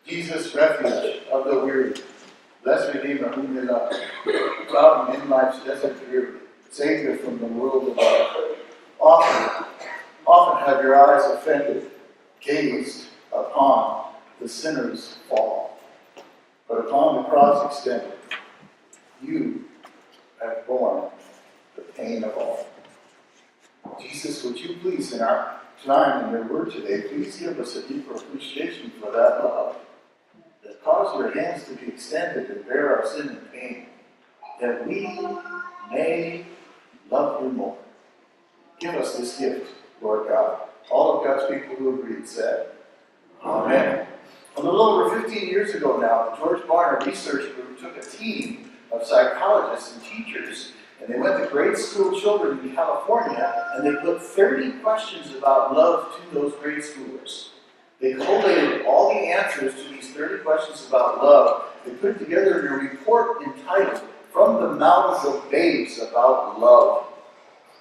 Jesus, refuge of the weary, blessed Redeemer whom they love, fountain in life's desert dreary, Savior from the world above. Often have your eyes offended, gazed upon the sinner's fall, but upon the cross extended, you have borne the pain of all. Jesus, would you please, in our time in your word today, please give us a deeper appreciation for that love that caused your hands to be extended and bear our sin and pain, that we may love you more. Give us this gift, Lord God. All of God's people who agreed said, Amen. A little over 15 years ago now, the George Barna Research Group took a team of psychologists and teachers, and they went to grade school children in California, and they put 30 questions about love to those grade schoolers. They collated all the answers to these 30 questions about love. They put it together in a report entitled, From the Mouths of Babes About Love.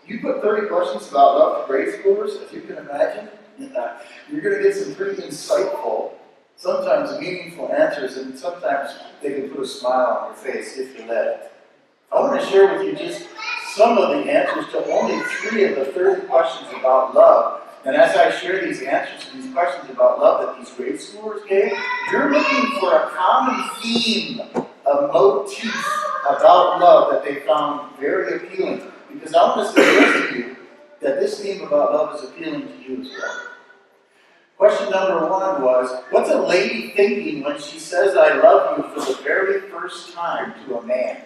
You put 30 questions about love to grade schoolers, as you can imagine, you're going to get some pretty insightful, sometimes meaningful answers, and sometimes they can put a smile on your face if you let it. I want to share with you just some of the answers to only 3 of the 30 questions about love. And as I share these answers to these questions about love that these grade schoolers gave, you're looking for a common theme, a motif about love that they found very appealing. Because I want to suggest to you that this theme about love is appealing to you as well. Question number 1 was, what's a lady thinking when she says I love you for the very first time to a man?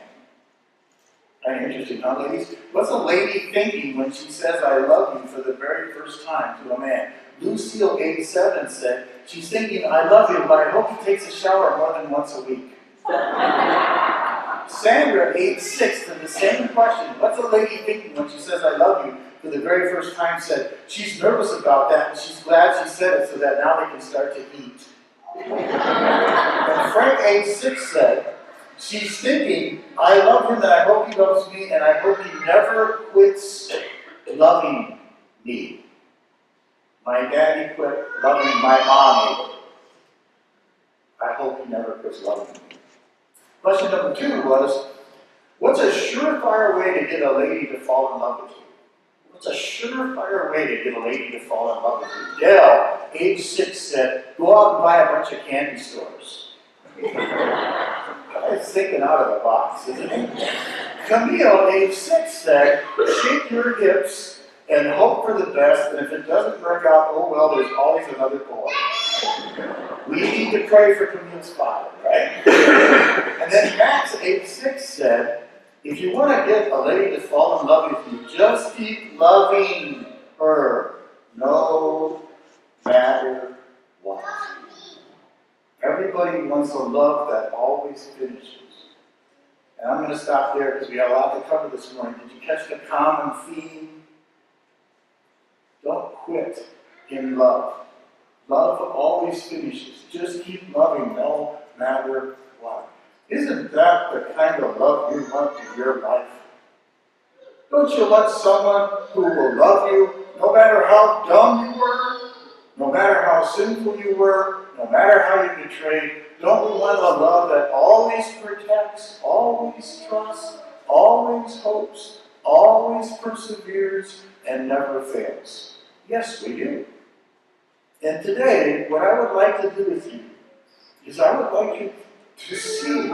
Kind of interesting, huh, ladies? What's a lady thinking when she says I love you for the very first time to a man? Lucille, age 7, said, she's thinking I love you, but I hope he takes a shower more than once a week. Sandra, age 6, to the same question, what's a lady thinking when she says I love you for the very first time, said she's nervous about that and she's glad she said it so that now they can start to eat. And Frank, age 6, said she's thinking I love him and I hope he loves me and I hope he never quits loving me. My daddy quit loving my mommy. I hope he never quits loving me. Question number 2 was, what's a surefire way to get a lady to fall in love with you? What's a surefire way to get a lady to fall in love with you? Dell, age 6, said, go out and buy a bunch of candy stores. It's thinking out of the box, isn't it? Camille, age 6, said, shake your hips and hope for the best, and if it doesn't work out, oh well, there's always another boy. We need to pray for Camille's father, right? And then Max, age 6, said, if you want to get a lady to fall in love with you, just keep loving her, no matter what. Everybody wants a love that always finishes. And I'm going to stop there because we have a lot to cover this morning. Did you catch the common theme? Don't quit in love. Love always finishes. Just keep loving no matter what. Isn't that the kind of love you want in your life? Don't you want someone who will love you no matter how dumb you were, no matter how sinful you were, no matter how you betrayed? Don't we want a love that always protects, always trusts, always hopes, always perseveres, and never fails? Yes, we do. And today, what I would like to do with you is I would like you to see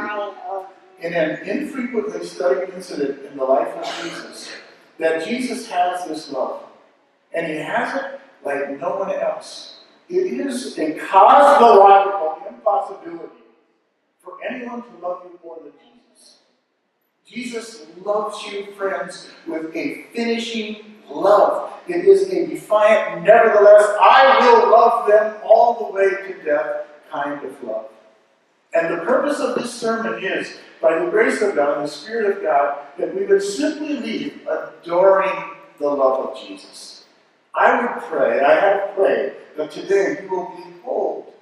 in an infrequently studied incident in the life of Jesus that Jesus has this love. And he has it like no one else. It is a cosmological impossibility for anyone to love you more than Jesus. Jesus loves you, friends, with a finishing love. It is a defiant, nevertheless, I will love them all the way to death kind of love. And the purpose of this sermon is, by the grace of God and the Spirit of God, that we would simply leave adoring the love of Jesus. I would pray, I have prayed, that today you will behold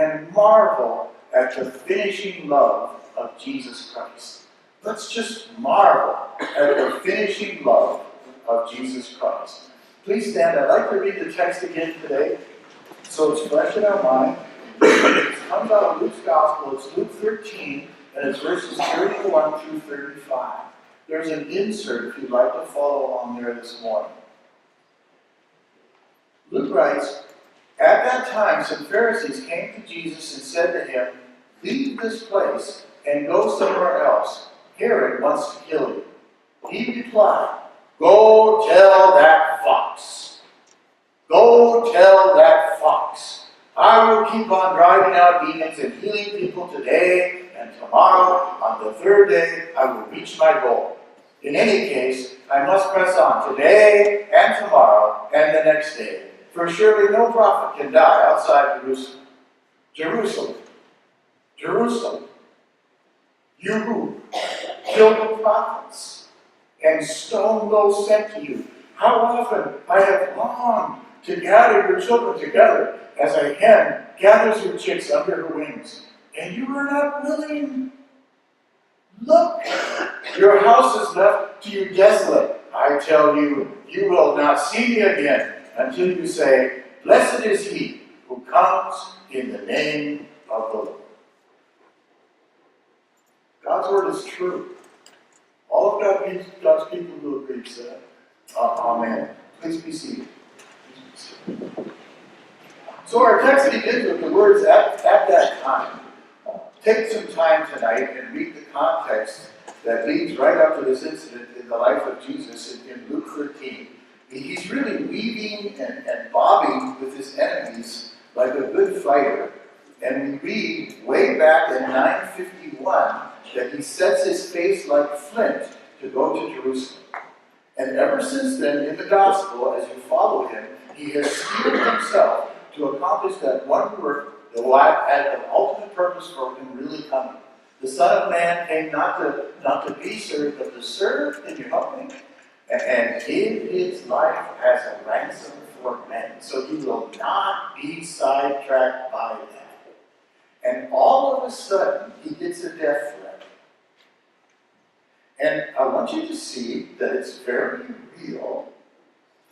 and marvel at the finishing love of Jesus Christ. Let's just marvel at the finishing love of Jesus Christ. Please stand. I'd like to read the text again today, so it's fresh in our mind. It comes out of Luke's Gospel. It's Luke 13, and it's verses 31 through 35. There's an insert if you'd like to follow along there this morning. Luke writes, "At that time some Pharisees came to Jesus and said to him, 'Leave this place and go somewhere else. Herod wants to kill you.' He replied, 'Go tell that fox. Go tell that fox. I will keep on driving out demons and healing people today and tomorrow. On the third day, I will reach my goal. In any case, I must press on today and tomorrow and the next day. For surely no prophet can die outside Jerusalem. Jerusalem. Jerusalem. You who killed the prophets and stoned those sent to you. How often I have longed to gather your children together as a hen gathers her chicks under her wings. And you were not willing. Look, your house is left to you desolate. I tell you, you will not see me again until you say, 'Blessed is he who comes in the name of the Lord.'" God's word is true. All of God's people who agree to that. Amen. Please be seated. So our text begins with the words at that time. Take some time tonight and read the context that leads right up to this incident in the life of Jesus in Luke 13. He's really weaving and bobbing with his enemies like a good fighter. And we read way back in 951 that he sets his face like flint to go to Jerusalem. And ever since then, in the gospel, as you follow him, he has steeled himself to accomplish that one work that had the ultimate purpose for him really coming. The Son of Man came not to be served, but to serve. Can you help me? And gave his life as a ransom for men. So he will not be sidetracked by that. And all of a sudden, he gets a death threat. And I want you to see that it's very real.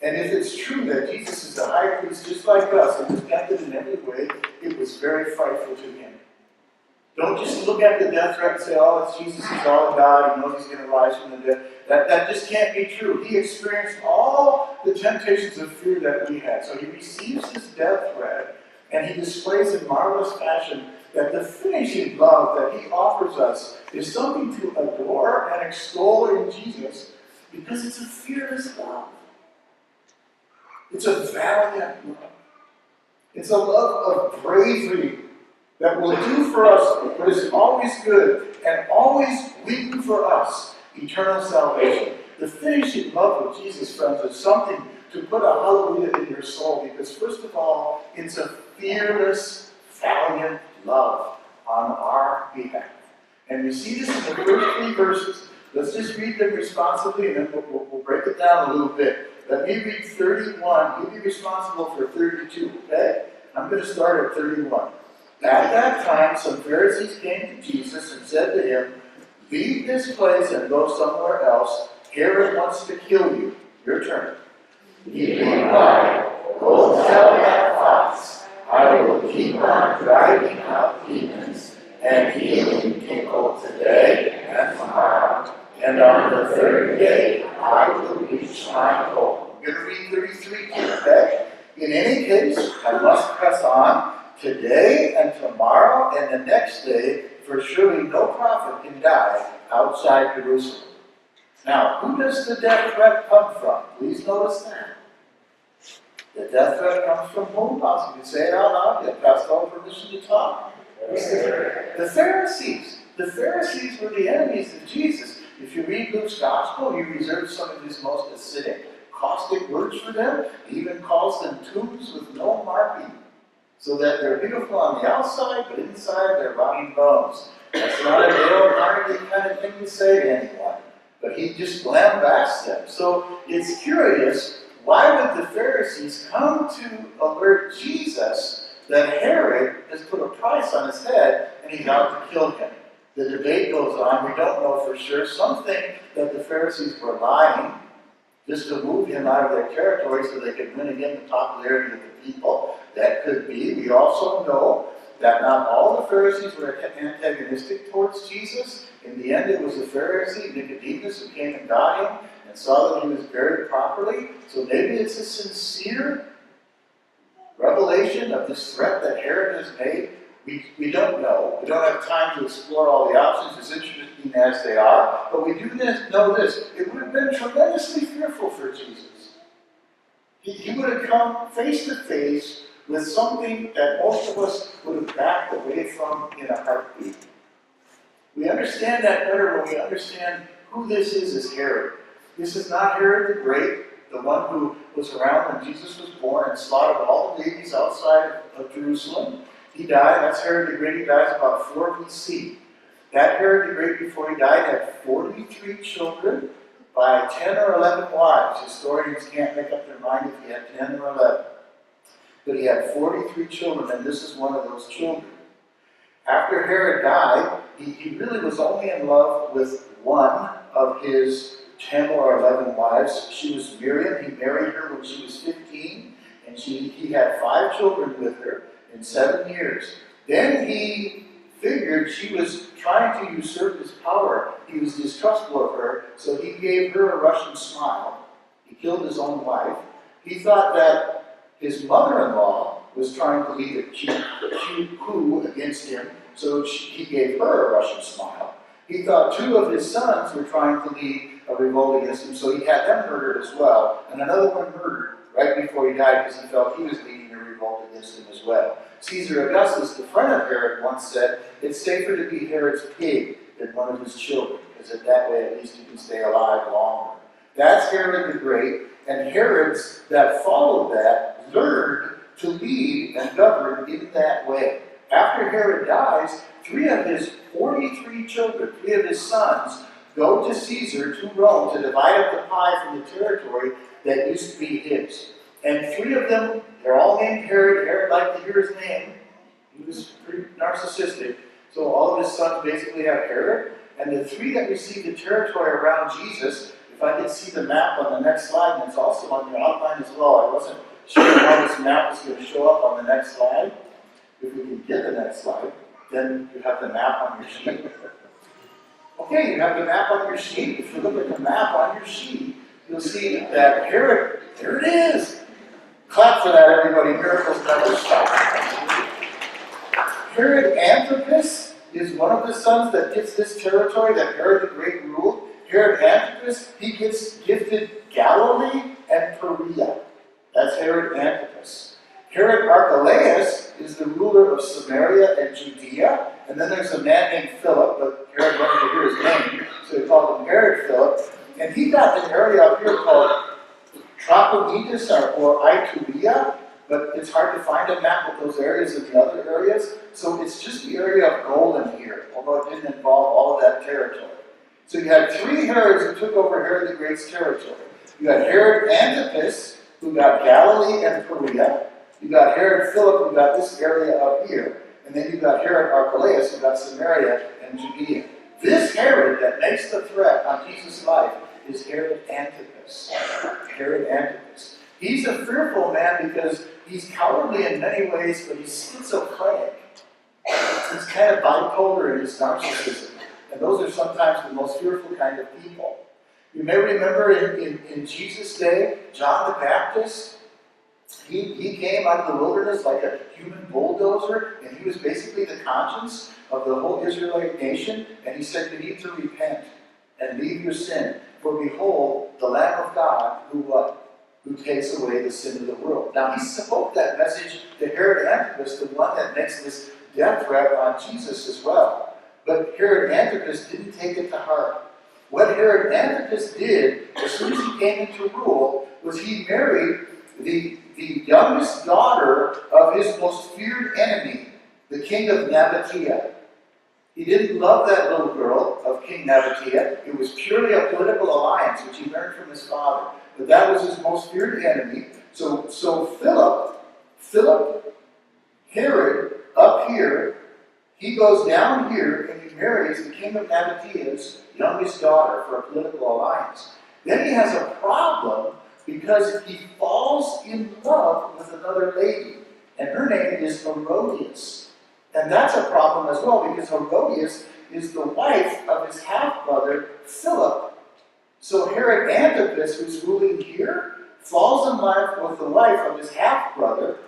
And if it's true that Jesus is a high priest just like us and was tempted in every way, it was very frightful to him. Don't just look at the death threat and say, "Oh, it's Jesus, he's all God, he knows he's going to rise from the dead." That just can't be true. He experienced all the temptations of fear that we had. So he receives his death threat, and he displays in marvelous fashion that the finishing love that he offers us is something to adore and extol in Jesus, because it's a fearless love. It's a valiant love. It's a love of bravery that will do for us what is always good and always leading for us eternal salvation. The finishing love of Jesus, friends, is something to put a hallelujah in your soul, because first of all, it's a fearless, valiant love on our behalf. And we see this in the first 3 verses. Let's just read them responsibly, and then we'll break it down a little bit. Let me read 31. You be responsible for 32, okay? I'm going to start at 31. At that time, some Pharisees came to Jesus and said to him, "Leave this place and go somewhere else. Herod wants to kill you. Your turn." He replied, "Go tell that fox, I will keep on driving out demons and healing people today and tomorrow. And on the third day, I will reach my goal." I'm going to read 33 here, okay? "In any case, I must press on today and tomorrow and the next day, for surely no prophet can die outside Jerusalem." Now, who does the death threat come from? Please notice that. The death threat comes from whom? You can say it out loud. You have pastoral permission to talk. The Pharisees. The Pharisees were the enemies of Jesus. If you read Luke's Gospel, he reserves some of his most acidic, caustic words for them. He even calls them tombs with no marking, so that they're beautiful on the outside, but inside they're rotting bones. That's not a Dale Carnegie kind of thing to say to anyone, but he just lambasts them. So it's curious, why would the Pharisees come to alert Jesus that Herod has put a price on his head and he's out to kill him? The debate goes on. We don't know for sure. Some think that the Pharisees were lying just to move him out of their territory so they could win again the popularity of the people. That could be. We also know that not all the Pharisees were antagonistic towards Jesus. In the end, it was the Pharisee, Nicodemus, who came and got him and saw that he was buried properly. So maybe it's a sincere revelation of this threat that Herod has made. We don't know. We don't have time to explore all the options, as interesting as they are. But we do know this. It would have been tremendously fearful for Jesus. He would have come face to face with something that most of us would have backed away from in a heartbeat. We understand that better when we understand who this is as Herod. This is not Herod the Great, the one who was around when Jesus was born and slaughtered all the babies outside of Jerusalem. He died, that's Herod the Great, he dies about 4 BC. That Herod the Great, before he died, had 43 children by 10 or 11 wives. Historians can't make up their mind if he had 10 or 11. But he had 43 children, and this is one of those children. After Herod died, he really was only in love with one of his 10 or 11 wives. She was Miriam. He married her when she was 15, and he had 5 children with her in 7 years. Then he figured she was trying to usurp his power. He was distrustful of her, so he gave her a Russian smile. He killed his own wife. He thought that his mother-in-law was trying to lead a cute coup against him, so he gave her a Russian smile. He thought 2 of his sons were trying to lead a revolt against him, so he had them murdered as well, and another one murdered right before he died because he felt he was leading a revolt against him as well. Caesar Augustus, the friend of Herod, once said, "It's safer to be Herod's pig than one of his children, because in that way at least you can stay alive longer." That's Herod the Great, and Herods that followed that learned to lead and govern in that way. After Herod dies, 3 of his 43 children, 3 of his sons, go to Caesar, to Rome, to divide up the pie from the territory that used to be his. And 3 of them, they're all named Herod. Herod liked to hear his name. He was pretty narcissistic. So all of his sons basically have Herod. And the 3 that received the territory around Jesus, if I could see the map on the next slide, and it's also on your outline as well. I wasn't sure how this map is going to show up on the next slide. If we can get the next slide, then you have the map on your sheet. Okay, you have the map on your sheet. If you look at the map on your sheet, you'll see that Herod, there it is. Clap for that, everybody. Miracles never stop. Herod Antipas is one of the sons that gets this territory that Herod the Great ruled. Herod Antipas, he gets gifted Galilee and Perea. That's Herod Antipas. Herod Archelaus is the ruler of Samaria and Judea. And then there's a man named Philip, but Herod wanted to hear his name, so they called him Herod Philip. And he got an area up here called Trachonitis or Iturea, but it's hard to find a map of those areas and the other areas. So it's just the area of Golan here, although it didn't involve all of that territory. So you had 3 Herods who took over Herod the Great's territory. You had Herod Antipas, who got Galilee and Perea. You got Herod Philip, who got this area up here. And then you got Herod Archelaus, who got Samaria and Judea. This Herod that makes the threat on Jesus' life is Herod Antipas. Herod Antipas. He's a fearful man because he's cowardly in many ways, but he's schizophrenic. He's kind of bipolar in his narcissism. And those are sometimes the most fearful kind of people. You may remember in Jesus' day, John the Baptist, he came out of the wilderness like a human bulldozer, and he was basically the conscience of the whole Israelite nation, and he said, "You need to repent and leave your sin, for behold, the Lamb of God, who takes away the sin of the world." Now he spoke that message to Herod Antipas, the one that makes this death threat on Jesus as well. But Herod Antipas didn't take it to heart. What Herod Antipas did, as soon as he came into rule, was he married the youngest daughter of his most feared enemy, the king of Nabatea. He didn't love that little girl of King Nabatea. It was purely a political alliance, which he learned from his father. But that was his most feared enemy. So Philip, Herod, up here, he goes down here and he marries the king of Nabatea's youngest daughter for a political alliance. Then he has a problem because he falls in love with another lady, and her name is Herodias. And that's a problem as well, because Herodias is the wife of his half-brother, Philip. So Herod Antipas, who's ruling here, falls in line with the wife of his half-brother,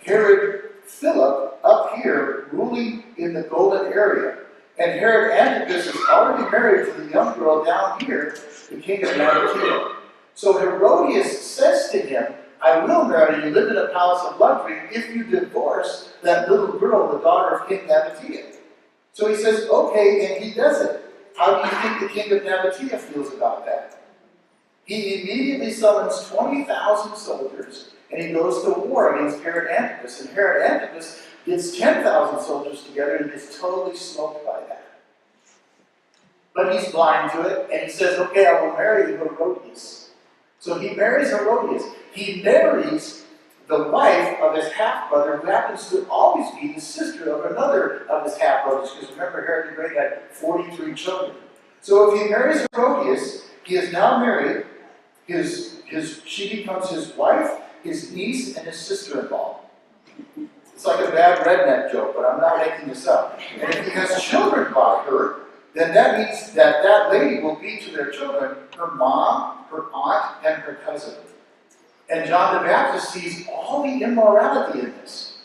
Herod Philip, up here, ruling in the golden area. And Herod Antipas is already married to the young girl down here, the king of Nabatea. So Herodias says to him, I will marry you, live in a palace of luxury, if you divorce that little girl, the daughter of King Nabatea. So he says, okay, and he does it. How do you think the king of Nabatea feels about that? He immediately summons 20,000 soldiers, and he goes to war against Herod Antipas. And Herod Antipas gets 10,000 soldiers together and gets totally smoked by that. But he's blind to it, and he says, okay, I will marry Herodias. So he marries Herodias. He marries the wife of his half-brother, who happens to always be the sister of another of his half-brothers, because remember, Herod the Great had 43 children. So if he marries Herodias, he is now married. She becomes his wife, his niece, and his sister-in-law. It's like a bad redneck joke, but I'm not making this up. And if he has children by her, then that means that that lady will be to their children her mom, her aunt, and her cousin. And John the Baptist sees all the immorality in this.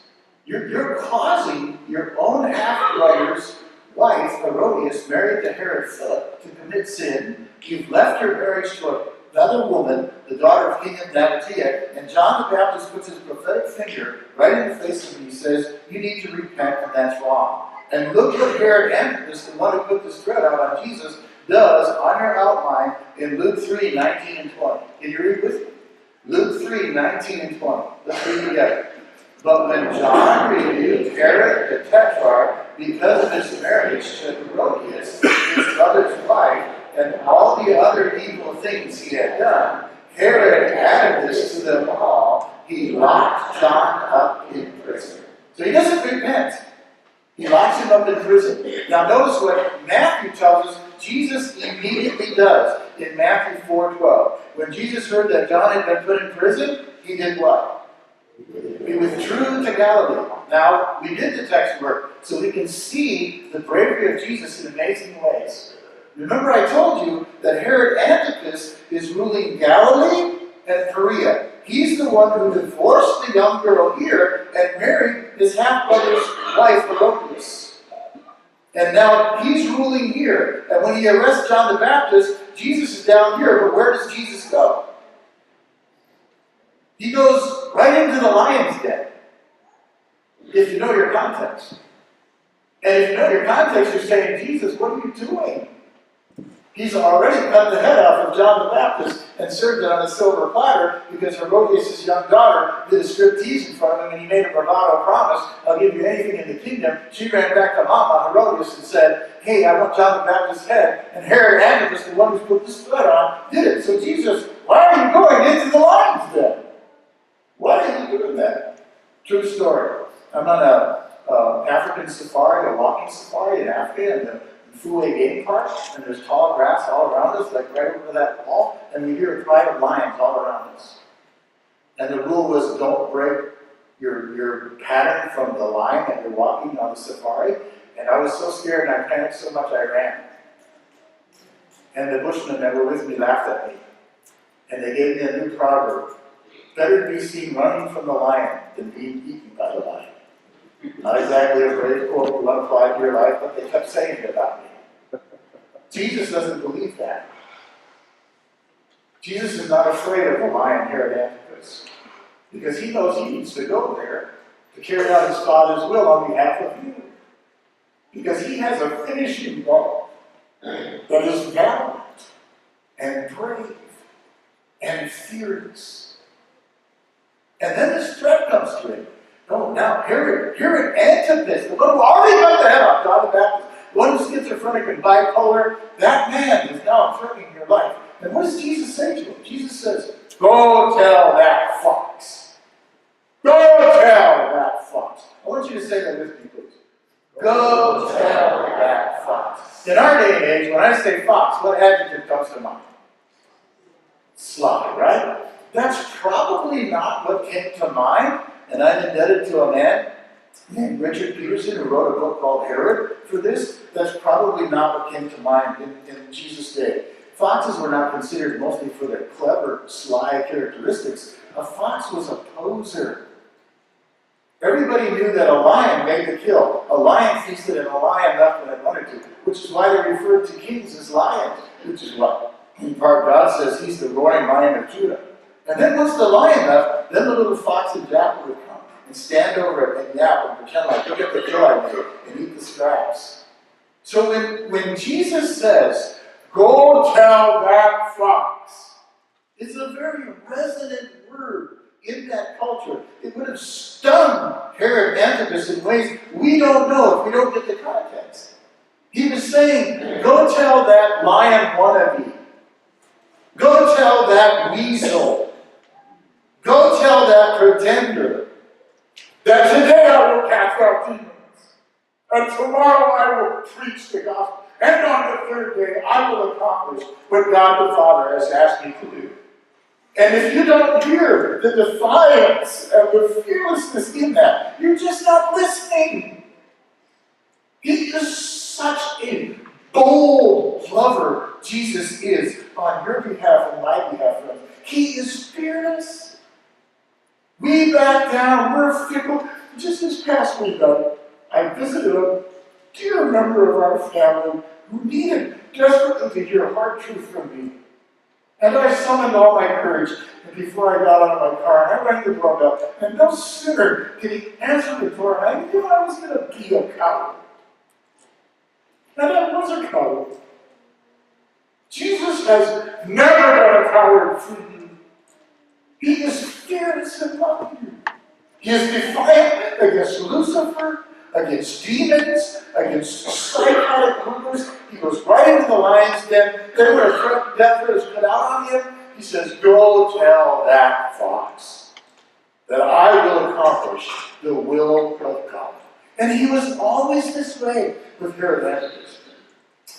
You're causing your own half-brother's wife, Herodias, married to Herod Philip, to commit sin. You've left your marriage to another woman, the daughter of King of Nabatea, and John the Baptist puts his prophetic finger right in the face of him. He says, you need to repent, and that's wrong. And look what Herod Antipas, the one who put this threat out on Jesus, does on your outline in Luke 3, 19 and 20. Can you read with me? Luke 3, 19 and 20. Let's read together. But when John rebuked Herod the Tetrarch because of his marriage to Herodias, his brother's wife, and all the other evil things he had done, Herod added this to them all. He locked John up in prison. So he doesn't repent. He locks him up in prison. Now notice what Matthew tells us Jesus immediately does in Matthew 4:12. When Jesus heard that John had been put in prison, he did what? He withdrew to Galilee. Now, we did the text work so we can see the bravery of Jesus in amazing ways. Remember I told you that Herod Antipas is ruling Galilee and Perea. He's the one who divorced the young girl here and married his half-brother's wife, Herodias. And now he's ruling here. And when he arrests John the Baptist, Jesus is down here. But where does Jesus go? He goes right into the lion's den. If you know your context. And if you know your context, you're saying, Jesus, what are you doing? He's already cut the head off of John the Baptist and served it on a silver platter because Herodias' young daughter did a striptease in front of him and he made a bravado promise, I'll give you anything in the kingdom. She ran back to Mama Herodias and said, hey, I want John the Baptist's head. And Herod Antipas, the one who put this threat on, did it. So Jesus, why are you going into the lion's den? Why are you doing that? True story. I'm on a African safari, a walking safari in Africa, and the Foué Game Park, and there's tall grass all around us, like right over that wall, and we hear a cry of lions all around us. And the rule was don't break your pattern from the line that you're walking on the safari. And I was so scared and I panicked so much I ran. And the bushmen that were with me laughed at me. And they gave me a new proverb. Better be seen running from the lion than being eaten by the lion. Not exactly a brave quote you want to apply to your life, but they kept saying it about me. Jesus doesn't believe that. Jesus is not afraid of the lion Herod Antipas, because he knows he needs to go there to carry out his Father's will on behalf of you. Because he has a finishing blow that is valiant and brave and fearless. And then this threat comes to him. No, now Herod Antipas, the one who already cut the head off John the Baptist, the one who's schizophrenic and bipolar, that man is now threatening your life. And what does Jesus say to him? Jesus says, go tell that fox. Go tell that fox. I want you to say that with me, please. Go tell that fox. In our day and age, when I say fox, what adjective comes to mind? Sly, right? That's probably not what came to mind. And I'm indebted to a man named Richard Peterson, who wrote a book called Herod for this. That's probably not what came to mind in Jesus' day. Foxes were not considered mostly for their clever, sly characteristics. A fox was a poser. Everybody knew that a lion made the kill. A lion feasted and a lion left when it wanted to, which is why they referred to kings as lions, which is what, in part, God says he's the roaring lion of Judah. And then once the lion left, then the little fox and jackal would come and stand over it and yap and pretend like, look at the kill I made, and eat the scraps. So when Jesus says, go tell that fox, it's a very resonant word in that culture. It would have stung Herod Antipas in ways we don't know if we don't get the context. He was saying, go tell that lion wannabe. Go tell that weasel. Go tell that pretender that today I will cast out demons. And tomorrow I will preach the gospel. And on the third day I will accomplish what God the Father has asked me to do. And if you don't hear the defiance and the fearlessness in that, you're just not listening. He is such a bold lover, Jesus is, on your behalf and my behalf, friends. He is fearless. We back down, we're fickle. Just this past week, I visited a dear member of our family who needed desperately to hear hard truth from me. And I summoned all my courage, and before I got out of my car, and I rang the doorbell, and no sooner did he answer the door, and I knew I was going to be a coward. And I was a coward. Jesus has never been a coward for you. He is fearless in loving you. He is defiant against Lucifer, against demons, against psychotic rulers. He goes right into the lion's den. Then when a death threat is put out on him, he says, go tell that fox that I will accomplish the will of God. And he was always this way with Herod Antipas.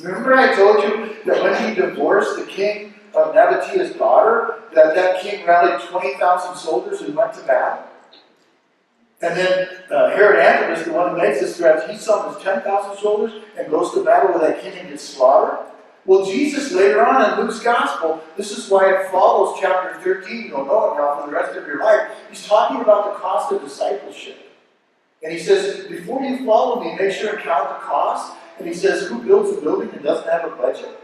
Remember I told you that when he divorced the king of Nabatea's daughter, that king rallied 20,000 soldiers and went to battle? And then Herod Antipas, the one who makes this threat, he summons 10,000 soldiers and goes to battle with that king and gets slaughtered. Well, Jesus, later on in Luke's gospel, this is why it follows chapter 13. You'll know it now for the rest of your life. He's talking about the cost of discipleship. And he says, before you follow me, make sure and count the cost. And he says, who builds a building and doesn't have a budget?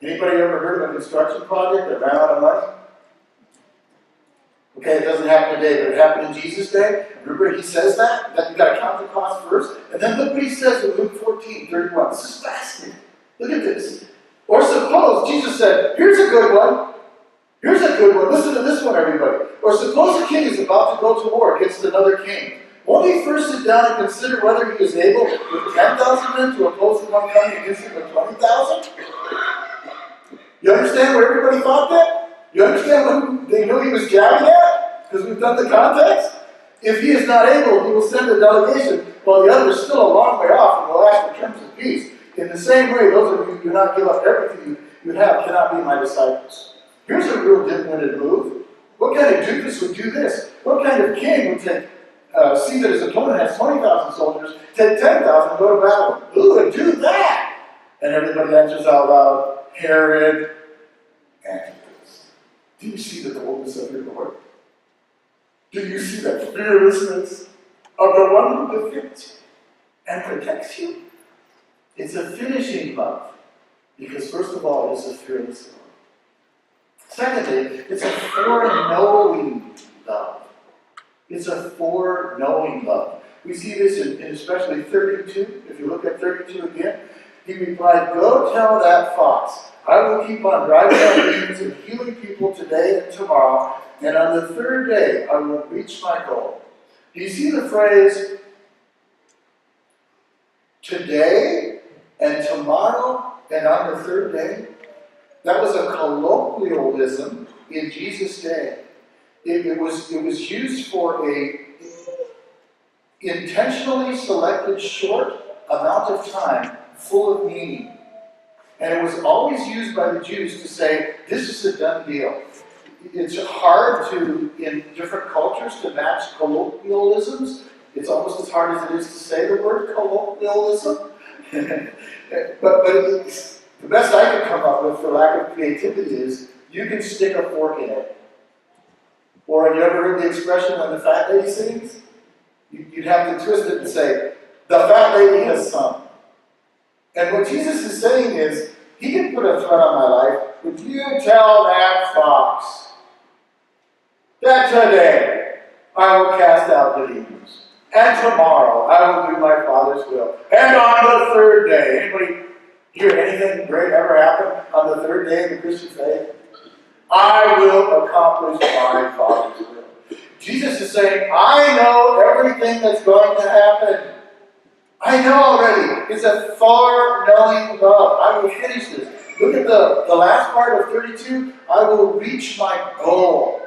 Anybody ever heard of a construction project that ran out of money? Okay, it doesn't happen today, but it happened in Jesus' day. Remember, he says that you've got to count the cost first. And then look what he says in Luke 14:31. This is fascinating. Look at this. Or suppose, Jesus said, here's a good one. Here's a good one. Listen to this one, everybody. Or suppose a king is about to go to war against another king. Won't he first sit down and consider whether he is able with 10,000 men to oppose the one coming against him with 20,000? You understand where everybody thought that? You understand what they knew he was jabbing at? Because we've done the context? If he is not able, he will send a delegation, while the other is still a long way off and will ask for terms of peace. In the same way, those of you who do not give up everything you have cannot be my disciples. Here's a real dim-witted move. What kind of doofus would do this? What kind of king would see that his opponent has 20,000 soldiers, take 10,000 and go to battle? Who would do that? And everybody answers out loud, Herod Antipas. Do you see the boldness of your Lord? Do you see the fearlessness of the one who defends and protects you? It's a finishing love, because first of all, it's a fearless love. Secondly, it's a foreknowing love. It's a foreknowing love. We see this in especially 32. If you look at 32 again, he replied, go tell that fox, I will keep on driving out demons and healing people today and tomorrow, and on the third day I will reach my goal. Do you see the phrase, today and tomorrow and on the third day? That was a colloquialism in Jesus' day. It was used for a intentionally selected short amount of time full of meaning. And it was always used by the Jews to say, this is a done deal. It's hard to, in different cultures, to match colloquialisms It's almost as hard as it is to say the word colloquialism. but the best I could come up with, for lack of creativity, is you can stick a fork in it. Or have you ever heard the expression when the fat lady sings? You'd have to twist it and say, the fat lady has sung. And what Jesus is saying is, he can put a threat on my life. Would you tell that fox that today I will cast out demons, and tomorrow I will do my Father's will, and on the third day? Anybody hear anything great ever happen on the third day of the Christian faith? I will accomplish my Father's will. Jesus is saying, I know everything that's going to happen. I know already. It's a far-knowing love. I will finish this. Look at the last part of 32. I will reach my goal.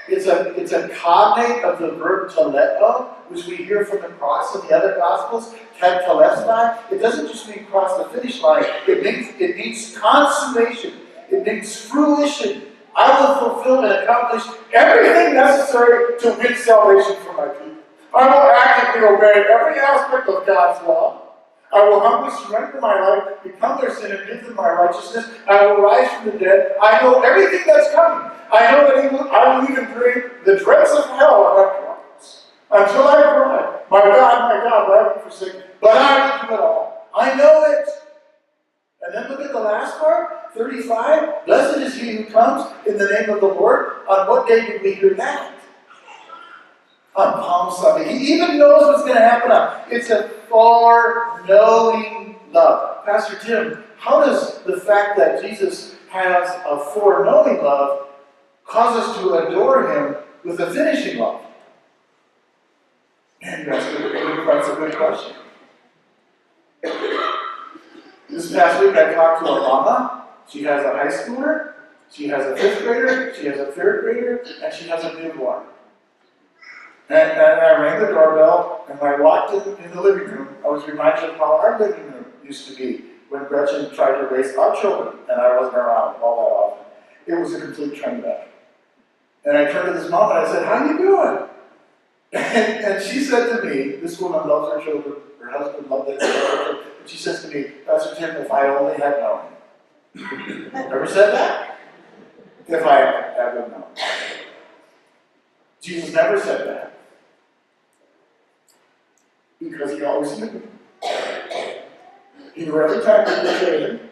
It's a cognate of the verb teleo, which we hear from the cross in the other Gospels, telestai. It doesn't just mean cross the finish line. It means consummation. It means fruition. I will fulfill and accomplish everything necessary to win salvation for my people. I will actively obey every aspect of God's law. I will humbly surrender my life, become their sin, and give them my righteousness. I will rise from the dead. I know everything that's coming. I know that I will even bring the dregs of hell on that cross. Until I cry, my God, why have you forsaken me? But I will do it all. I know it. And then look at the last part, 35. Blessed is he who comes in the name of the Lord. On what day did we hear that? On Palm Sunday. He even knows what's going to happen. It's a far-knowing love. Pastor Tim, how does the fact that Jesus has a foreknowing love cause us to adore him with a finishing love? And that's a good question. This past week I talked to a mama. She has a high schooler, she has a 5th grader, she has a 3rd grader, and she has a newborn. And I rang the doorbell, and when I walked in the living room, I was reminded of how our living room used to be when Gretchen tried to raise our children, and I wasn't around all that often. It was a complete train wreck. And I turned to this mom and I said, "How you doing?" And she said to me, this woman loves her children, her husband loved their children, and she says to me, "Pastor Tim, if I only had known." Ever said that? If I had known. Jesus never said that. Because he always knew. He knew every time we betrayed him.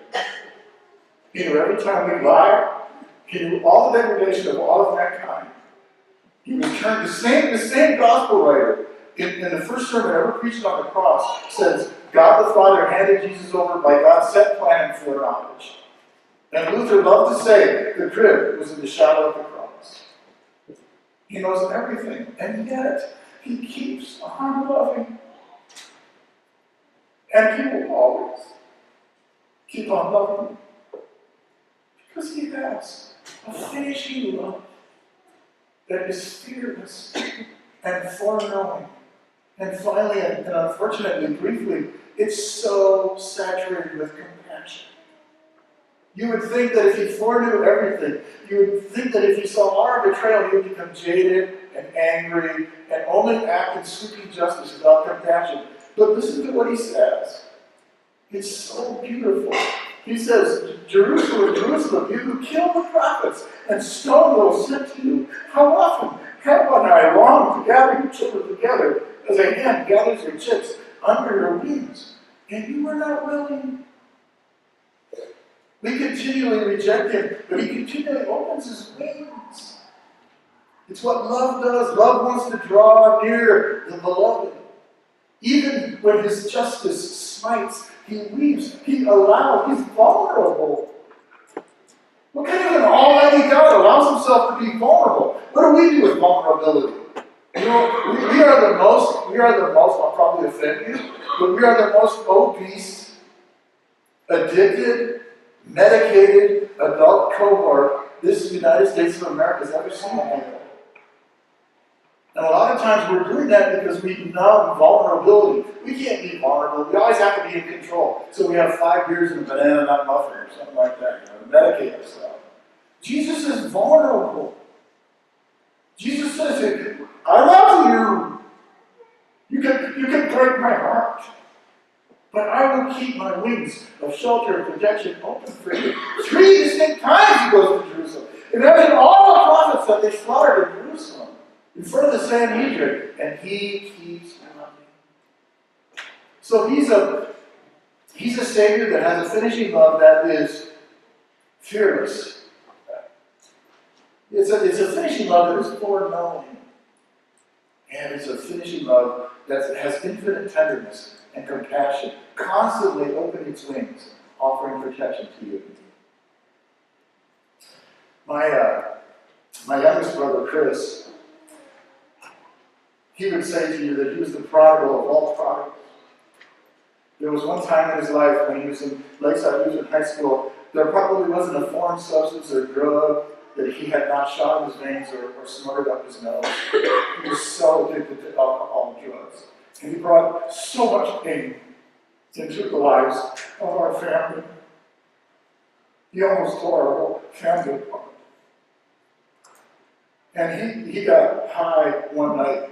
He knew every time we lied. He knew all the degradation of all of mankind. He returned the same gospel writer in the first sermon ever preached on the cross says, God the Father handed Jesus over by God's set plan and foreknowledge. And Luther loved to say the crib was in the shadow of the cross. He knows everything, and yet he keeps on loving. And he will always keep on loving. Because he has a finishing love that is fearless and foreknowing. And finally, and unfortunately, briefly, it's so saturated with compassion. You would think that if he foreknew everything, you would think that if he saw our betrayal, he would become jaded and angry and only act in sweeping justice without compassion. But listen to what he says. It's so beautiful. He says, Jerusalem, Jerusalem, you who kill the prophets and stone those sent to you, how often have I longed to gather your children together as a hen gathers her chicks under her wings, and you were not willing. We continually reject him, but he continually opens his wings. It's what love does. Love wants to draw near the beloved. Even when his justice smites, he weeps, he allows, he's vulnerable. What kind of an almighty God allows himself to be vulnerable? What do we do with vulnerability? You know, we are the most, I'll probably offend you, but we are the most obese, addicted, medicated adult cohort this United States of America has ever seen. And a lot of times we're doing that because we numb vulnerability. We can't be vulnerable. We always have to be in control. So we have 5 beers and a banana nut muffin or something like that, to medicate ourselves. Jesus is vulnerable. Jesus says, I love you. break my heart. But I will keep my wings of shelter and protection open for you. 3 distinct times he goes to Jerusalem. Imagine all the prophets that they slaughtered in Jerusalem in front of the Sanhedrin, and he keeps coming. So he's a Savior that has a finishing love that is fearless. It's a finishing love that is foreknowing. And it's a finishing love that has infinite tenderness and compassion, constantly opening its wings, offering protection to you. My youngest brother, Chris, he would say to you that he was the prodigal of all prodigals. There was one time in his life when he was in Lakeside, he was in high school, there probably wasn't a foreign substance or drug that he had not shot in his veins or snorted up his nose. He was so addicted to alcohol and drugs. And he brought so much pain into the lives of our family. He almost tore our whole family apart. And he got high one night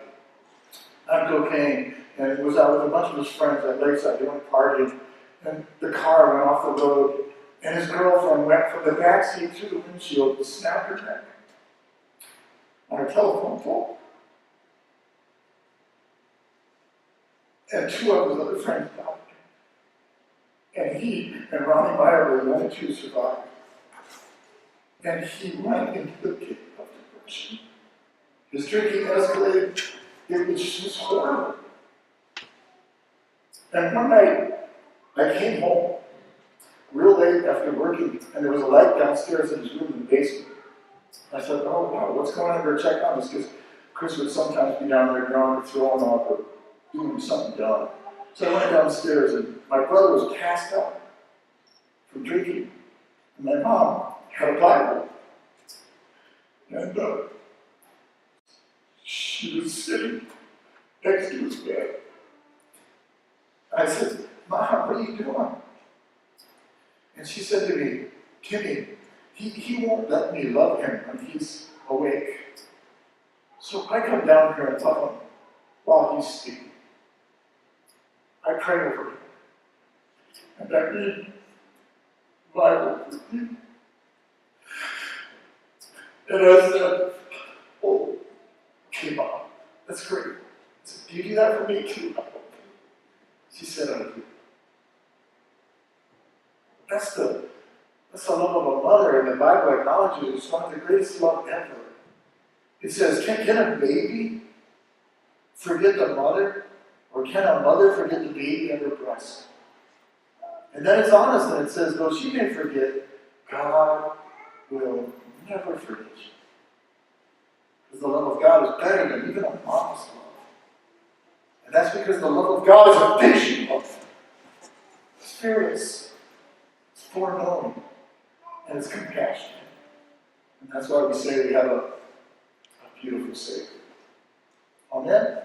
on cocaine and was out with a bunch of his friends at Lakeside. They went partying, and the car went off the road, and his girlfriend went from the back seat to the windshield and snapped her neck on a telephone pole. And 2 of his other friends died. And he and Ronnie Meyer were the only 2 survived. And he went into the pit of depression. His drinking escalated. It was just horrible. And one night, I came home real late after working, and there was a light downstairs in his room in the basement. I said, oh wow, what's going on? I better check on this, because Chris would sometimes be down there drunk or throwing up or doing something dumb. So I went downstairs, and my brother was passed out from drinking. And my mom had a Bible. And she was sitting next to his bed. I said, Mom, what are you doing? And she said to me, Timmy, he won't let me love him when he's awake. So I come down here and love him while he's sleeping. I pray over him. And I read the Bible with him. And I said, oh, okay, Mom, that's great. I said, do you do that for me too? She said, I do. That's the love of a mother, and the Bible acknowledges it's one of the greatest love ever. It says, can a baby forget the mother? Or can a mother forget the baby in her breast? And then it's honest, and it says, though she may forget, God will never forget you. Because the love of God is better than even a mom's love. And that's because the love of God is a patient love. It's fearless. It's foreknowing. And it's compassionate. And that's why we say we have a beautiful Savior. Amen?